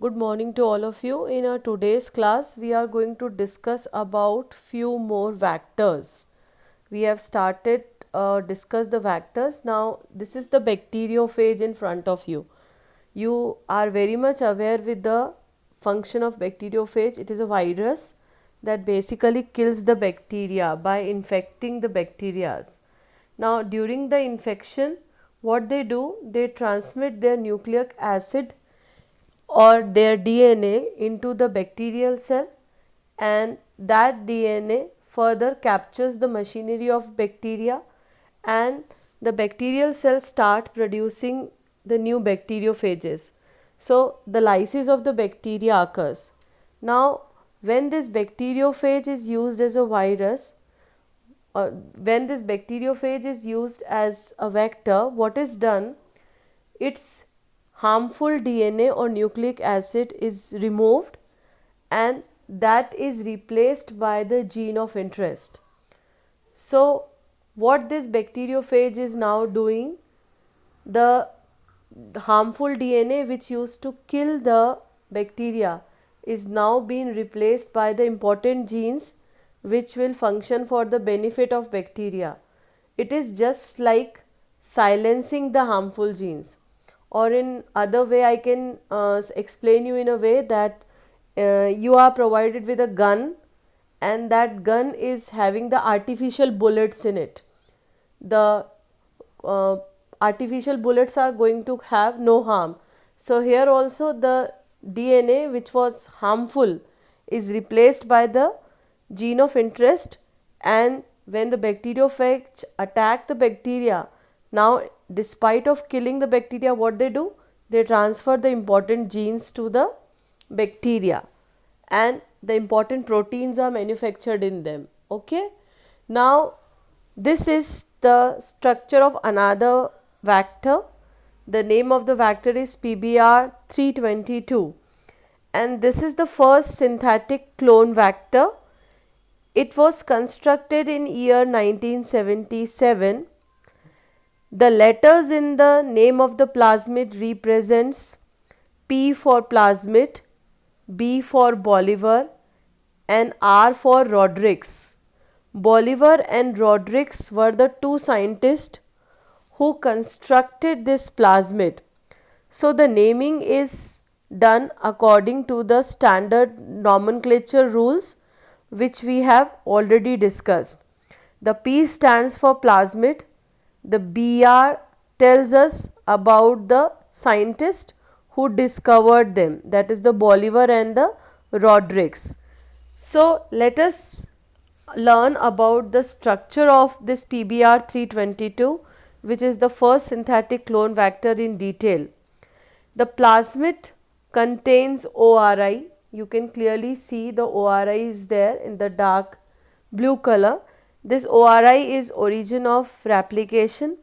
Good morning to all of you. In our today's class, we are going to discuss about few more vectors. We have started discuss the vectors. Now, this is the bacteriophage in front of you. You are very much aware with the function of bacteriophage. It is a virus that basically kills the bacteria by infecting the bacteria. Now, during the infection, what they do, they transmit their nucleic acid or their DNA into the bacterial cell, and that DNA further captures the machinery of bacteria, and the bacterial cells start producing the new bacteriophages. So the lysis of the bacteria occurs. Now when this bacteriophage is used as a virus, when this bacteriophage is used as a vector, what is done? Its harmful DNA or nucleic acid is removed and that is replaced by the gene of interest. So what this bacteriophage is now doing, the harmful DNA which used to kill the bacteria is now being replaced by the important genes which will function for the benefit of bacteria. It is just like silencing the harmful genes, or in other way I can explain you in a way that you are provided with a gun and that gun is having the artificial bullets in it. The uh, artificial bullets are going to have no harm. So here also the DNA which was harmful is replaced by the gene of interest, and when the bacteriophage attack the bacteria, now despite of killing the bacteria, what they do, they transfer the important genes to the bacteria and the important proteins are manufactured in them. Okay, now this is the structure of another vector. The name of the vector is PBR 322 and this is the first synthetic clone vector. It was constructed in year 1977. The letters in the name of the plasmid represents P for plasmid, B for Bolivar and R for Rodrigues. Bolivar and Rodrigues were the two scientists who constructed this plasmid. So the naming is done according to the standard nomenclature rules which we have already discussed. The P stands for plasmid, the BR tells us about the scientist who discovered them, that is the Bolivar and the Rodrigues. So let us learn about the structure of this PBR 322, which is the first synthetic clone vector, in detail. The plasmid contains ORI. You can clearly see the ORI is there in the dark blue color. This ORI is origin of replication,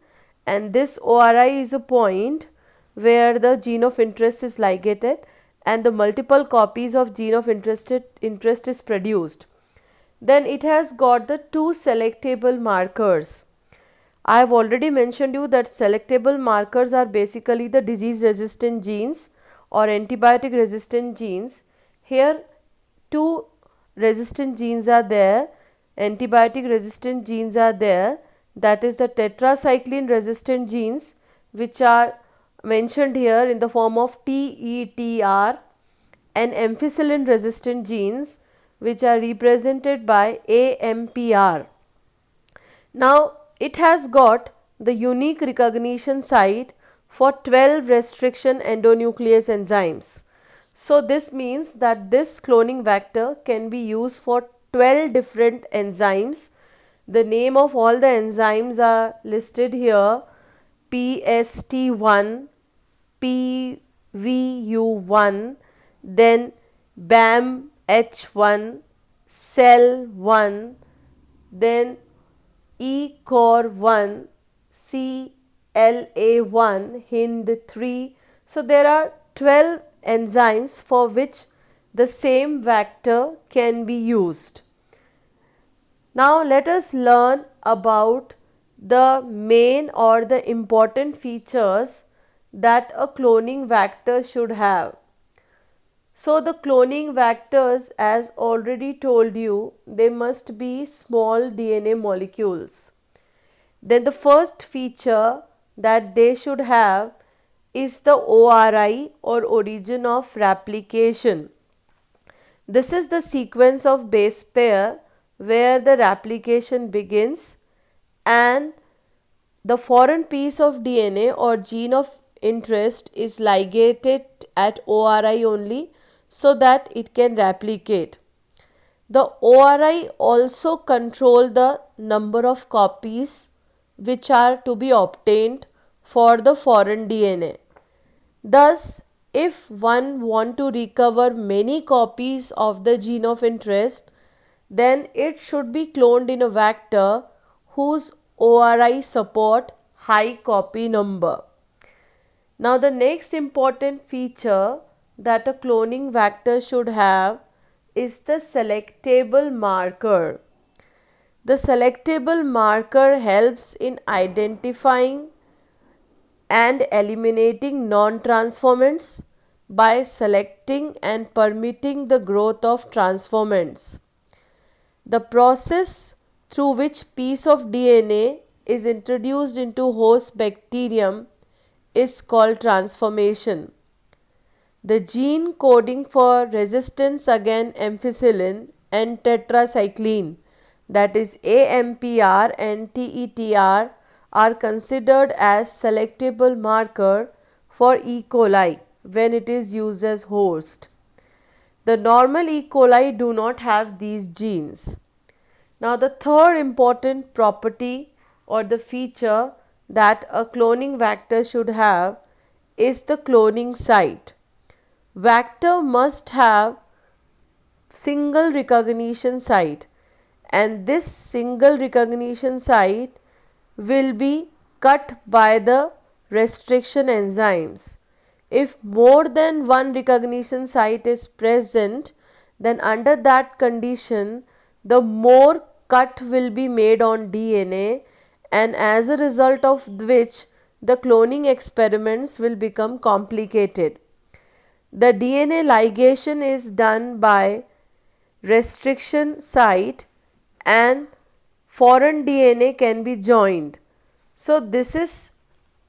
and this ORI is a point where the gene of interest is ligated and the multiple copies of gene of interest is produced. Then it has got the two selectable markers. I have already mentioned you that selectable markers are basically the disease resistant genes or antibiotic resistant genes. Here two resistant genes are there, antibiotic resistant genes are there, that is the tetracycline resistant genes which are mentioned here in the form of TETR, and ampicillin resistant genes which are represented by AMPR. Now it has got the unique recognition site for 12 restriction endonuclease enzymes. So this means that this cloning vector can be used for 12 different enzymes. The name of all the enzymes are listed here: PST1, PVU1, then BAMH1, CEL1, then ECOR1, CLA1, HIND3. So there are 12 enzymes for which the same vector can be used. Now let us learn about the main or the important features that a cloning vector should have. So the cloning vectors, as already told you, they must be small DNA molecules. Then the first feature that they should have is the ORI, or origin of replication. This is the sequence of base pair where the replication begins, and the foreign piece of DNA or gene of interest is ligated at ORI only so that it can replicate. The ORI also control the number of copies which are to be obtained for the foreign DNA. Thus, if one want to recover many copies of the gene of interest, then it should be cloned in a vector whose ORI support high copy number. Now the next important feature that a cloning vector should have is the selectable marker. The selectable marker helps in identifying and eliminating non-transformants by selecting and permitting the growth of transformants. The process through which piece of DNA is introduced into host bacterium is called transformation. The gene coding for resistance against ampicillin and tetracycline, that is AMPR and TETR, are considered as selectable marker for E. coli when it is used as host. The normal E. coli do not have these genes. Now the third important property or the feature that a cloning vector should have is the cloning site. Vector must have single recognition site, and this single recognition site will be cut by the restriction enzymes. If more than one recognition site is present, then under that condition the more cut will be made on DNA, and as a result of which the cloning experiments will become complicated. The DNA ligation is done by restriction site and foreign DNA can be joined. So this is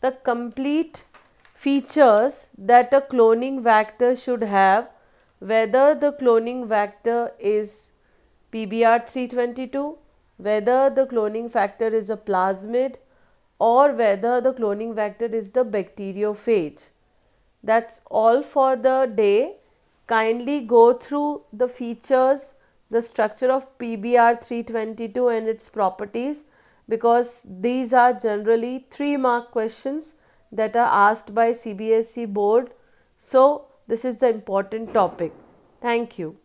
the complete features that a cloning vector should have, whether the cloning vector is PBR322, whether the cloning vector is a plasmid, or whether the cloning vector is the bacteriophage. That's all for the day. Kindly go through the features, the structure of PBR322 and its properties, because these are generally 3-mark questions that are asked by CBSE board. So this is the important topic. Thank you.